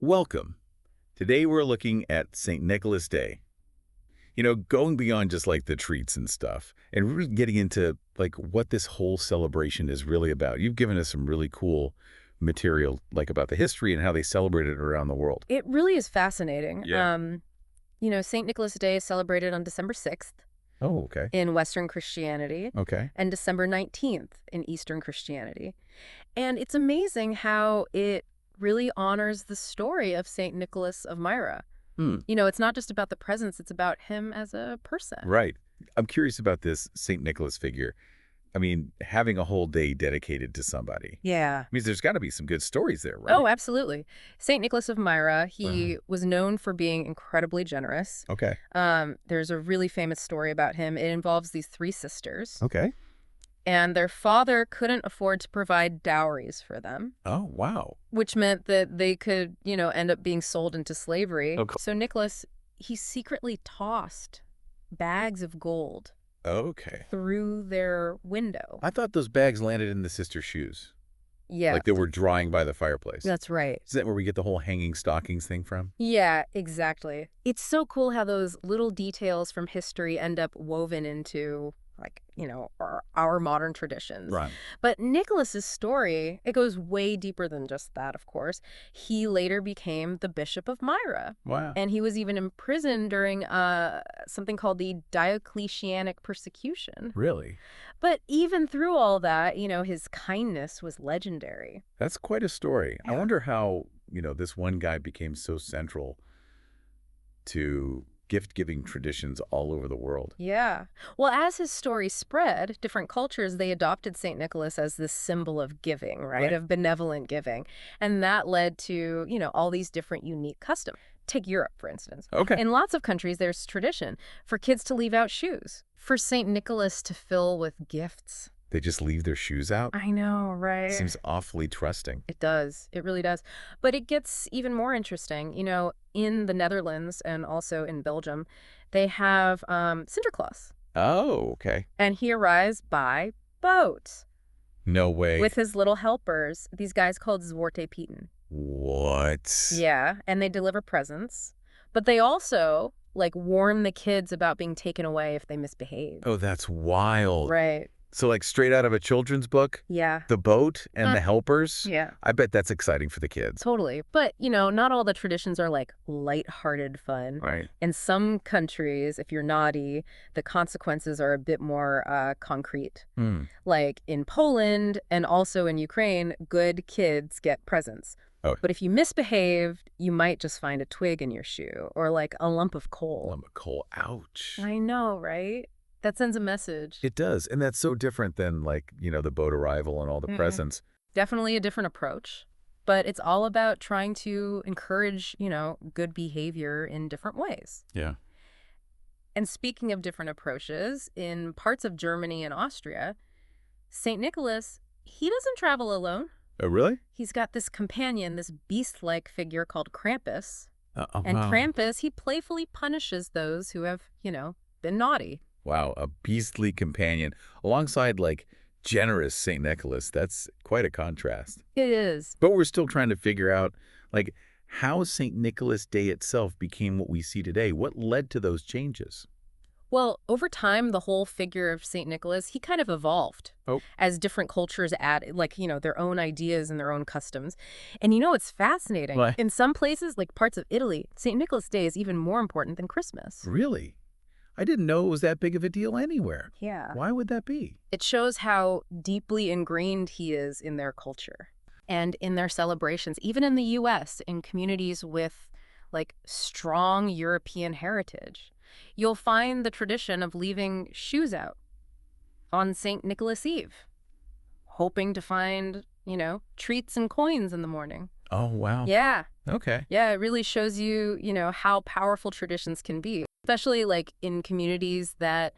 Welcome. Today we're looking at St. Nicholas Day. Going beyond just like the treats and stuff and really getting into like what this whole celebration is really about. You've given us some really cool material like about the history and how they celebrate it around the world. It really is fascinating. Yeah. St. Nicholas Day is celebrated on December 6th Oh, okay. in Western Christianity Okay. and December 19th in Eastern Christianity. And it's amazing how it really honors the story of St. Nicholas of Myra. Hmm. It's not just about the presents, it's about him as a person. Right. I'm curious about this St. Nicholas figure. I mean, having a whole day dedicated to somebody Yeah. means there's got to be some good stories there, right? Oh, absolutely. St. Nicholas of Myra, Uh-huh. he was known for being incredibly generous. Okay. There's a really famous story about him. It involves these three sisters. Okay. And their father couldn't afford to provide dowries for them, Oh, wow. which meant that they could, end up being sold into slavery. Okay. So Nicholas, he secretly tossed bags of gold Okay. through their window. I thought those bags landed in the sister's shoes. Yeah, Like they were drying by the fireplace. that's right. Is that where we get the whole hanging stockings thing from? Yeah, exactly. It's so cool how those little details from history end up woven into, like, our modern traditions. Right. But Nicholas's story, it goes way deeper than just that, of course. He later became the Bishop of Myra. Wow. And he was even imprisoned during something called the Diocletianic persecution. Really? But even through all that, his kindness was legendary. That's quite a story. I Yeah. wonder how, this one guy became so central to gift-giving traditions all over the world. Yeah. Well, as his story spread, different cultures, they adopted St. Nicholas as this symbol of giving, right? Right. Of benevolent giving. And that led to, all these different unique customs. Take Europe, for instance. Okay. In lots of countries, there's tradition for kids to leave out shoes, for St. Nicholas to fill with gifts. They just leave their shoes out? I know, right? Seems awfully trusting. It does. It really does. But it gets even more interesting. In the Netherlands and also in Belgium, they have Sinterklaas. Oh, okay. And he arrives by boat No way. with his little helpers, these guys called Zwarte Pieten. What? Yeah, and they deliver presents. But they also, warn the kids about being taken away if they misbehave. Oh, that's wild. Right. So like straight out of a children's book? Yeah. The boat and the helpers? Yeah. I bet that's exciting for the kids. Totally. But, not all the traditions are lighthearted fun. Right. In some countries, if you're naughty, the consequences are a bit more concrete. Hmm. Like in Poland and also in Ukraine, good kids get presents. Oh. But if you misbehaved, you might just find a twig in your shoe or a lump of coal. Lump of coal. Ouch. I know, right? That sends a message. It does. And that's so different than the boat arrival and all the presents. Definitely a different approach. But it's all about trying to encourage, good behavior in different ways. Yeah. And speaking of different approaches, in parts of Germany and Austria, St. Nicholas, he doesn't travel alone. Oh, really? He's got this companion, this beast-like figure called Krampus. Oh, And wow. Krampus, he playfully punishes those who have, been naughty. Wow, a beastly companion alongside generous St. Nicholas. That's quite a contrast. It is. But we're still trying to figure out how St. Nicholas Day itself became what we see today. What led to those changes? Well, over time, the whole figure of St. Nicholas, he kind of evolved Oh. as different cultures add, their own ideas and their own customs. And it's fascinating. Why? In some places, like parts of Italy, St. Nicholas Day is even more important than Christmas. Really? I didn't know it was that big of a deal anywhere. Yeah. Why would that be? It shows how deeply ingrained he is in their culture and in their celebrations, even in the U.S., in communities with strong European heritage. You'll find the tradition of leaving shoes out on St. Nicholas Eve, hoping to find, treats and coins in the morning. Oh, wow. Yeah. Okay. Yeah, it really shows you, how powerful traditions can be, especially in communities that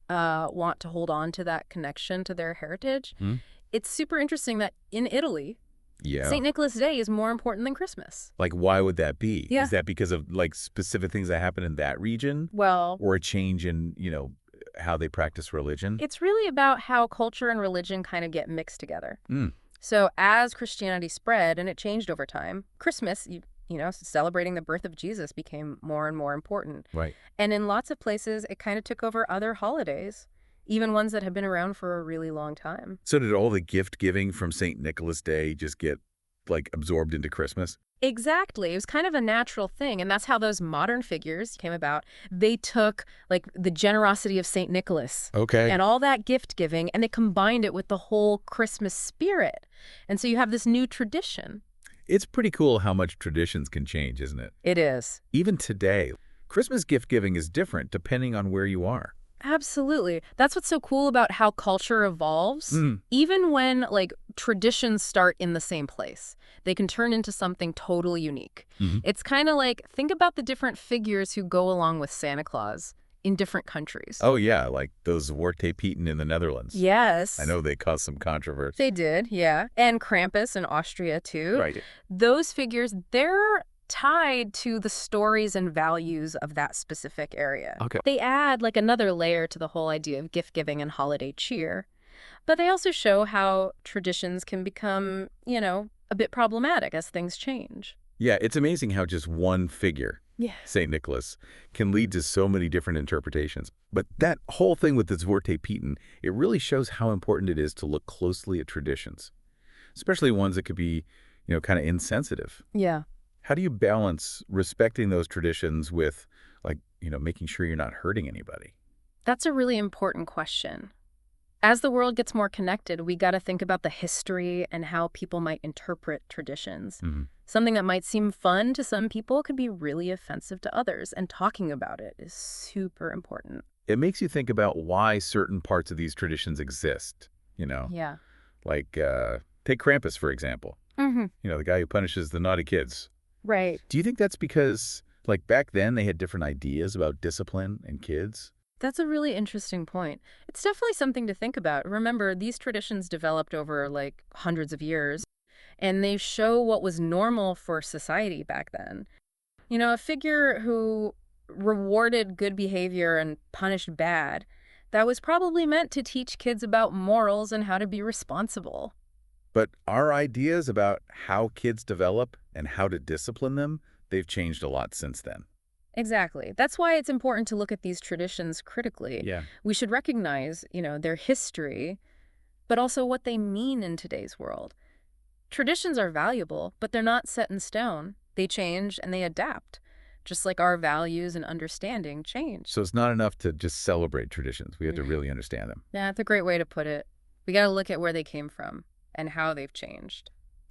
want to hold on to that connection to their heritage. Hmm. It's super interesting that in Italy, Yeah. St. Nicholas Day is more important than Christmas. Why would that be? Yeah. Is that because of specific things that happen in that region Well, or a change in, how they practice religion? it's really about how culture and religion kind of get mixed together. Mm. So as Christianity spread, and it changed over time, Christmas, celebrating the birth of Jesus became more and more important. Right. And in lots of places, it kind of took over other holidays, even ones that have been around for a really long time. So did all the gift giving from St. Nicholas Day just get, like, absorbed into Christmas? Exactly. It was kind of a natural thing. And that's how those modern figures came about. They took, like, the generosity of St. Nicholas Okay. and all that gift giving, and they combined it with the whole Christmas spirit. And so you have this new tradition. It's pretty cool how much traditions can change, isn't it? It is. Even today, Christmas gift giving is different depending on where you are. Absolutely. That's what's so cool about how culture evolves. Mm. Even when, like, traditions start in the same place, they can turn into something totally unique. Mhm. It's kind of like, think about the different figures who go along with Santa Claus in different countries. Oh, yeah, like those Zwarte Pieten in the Netherlands. Yes. I know they caused some controversy. They did, yeah. And Krampus in Austria, too. Right. Those figures, they're tied to the stories and values of that specific area. Okay. They add, like, another layer to the whole idea of gift giving and holiday cheer. But they also show how traditions can become, a bit problematic as things change. Yeah, it's amazing how just one figure, Yeah. St. Nicholas, can lead to so many different interpretations. But that whole thing with the Zwarte Pieten, it really shows how important it is to look closely at traditions, especially ones that could be, kind of insensitive. Yeah. How do you balance respecting those traditions with, like, making sure you're not hurting anybody? That's a really important question. As the world gets more connected, we got to think about the history and how people might interpret traditions. Mm-hmm. Something that might seem fun to some people could be really offensive to others, and talking about it is super important. It makes you think about why certain parts of these traditions exist, Yeah. like take Krampus, for example, Mm-hmm. the guy who punishes the naughty kids. Right. Do you think that's because, like, back then they had different ideas about discipline and kids? That's a really interesting point. It's definitely something to think about. Remember, these traditions developed over, like, hundreds of years, and they show what was normal for society back then. A figure who rewarded good behavior and punished bad, that was probably meant to teach kids about morals and how to be responsible. But our ideas about how kids develop and how to discipline them, they've changed a lot since then. Exactly. That's why it's important to look at these traditions critically. Yeah. We should recognize, their history, but also what they mean in today's world. Traditions are valuable, but they're not set in stone. They change and they adapt, just like our values and understanding change. So it's not enough to just celebrate traditions. We have to really understand them. Yeah, that's a great way to put it. We got to look at where they came from and how they've changed.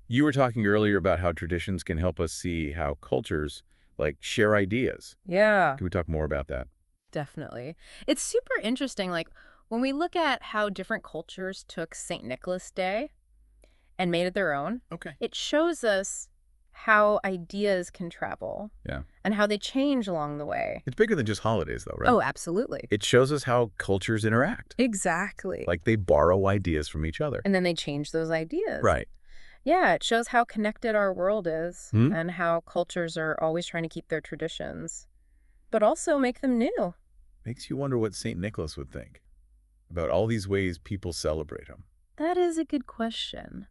You were talking earlier about how traditions can help us see how cultures, like, share ideas. Yeah, Can we talk more about that? definitely. It's super interesting. Like, when we look at how different cultures took St. Nicholas Day and made it their own, Okay. it shows us how ideas can travel. Yeah. And how they change along the way. It's bigger than just holidays, though, right? Oh, absolutely. It shows us how cultures interact. Exactly. Like, they borrow ideas from each other. And then they change those ideas. Right. Yeah, it shows how connected our world is Hmm? and how cultures are always trying to keep their traditions, but also make them new. Makes you wonder what St. Nicholas would think about all these ways people celebrate him. That is a good question.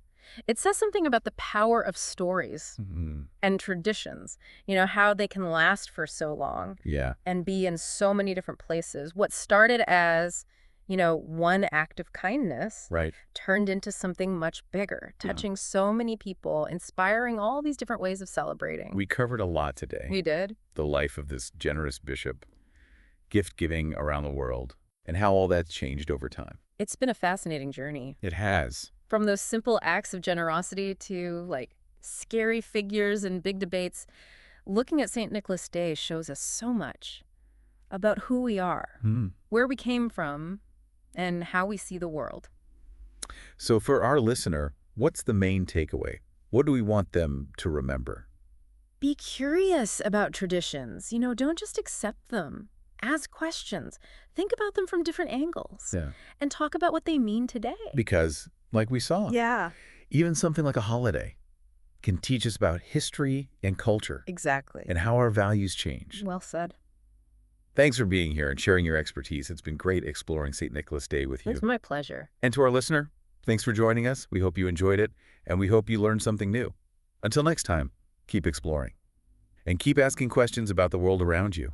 It says something about the power of stories Mm-hmm. and traditions, how they can last for so long Yeah. and be in so many different places. What started as, one act of kindness Right. turned into something much bigger, touching so many people, inspiring all these different ways of celebrating. We covered a lot today. We did. The life of this generous bishop, gift giving around the world, and how all that's changed over time. It's been a fascinating journey. It has. From those simple acts of generosity to, like, scary figures and big debates, looking at St. Nicholas Day shows us so much about who we are, where we came from, and how we see the world. So for our listener, what's the main takeaway? What do we want them to remember? Be curious about traditions. Don't just accept them. Ask questions. Think about them from different angles. Yeah. And talk about what they mean today. Because, like we saw, Yeah. even something like a holiday can teach us about history and culture Exactly. and how our values change. Well said. Thanks for being here and sharing your expertise. It's been great exploring St. Nicholas Day with you. It's my pleasure. And to our listener, thanks for joining us. We hope you enjoyed it, and we hope you learned something new. Until next time, keep exploring. and keep asking questions about the world around you.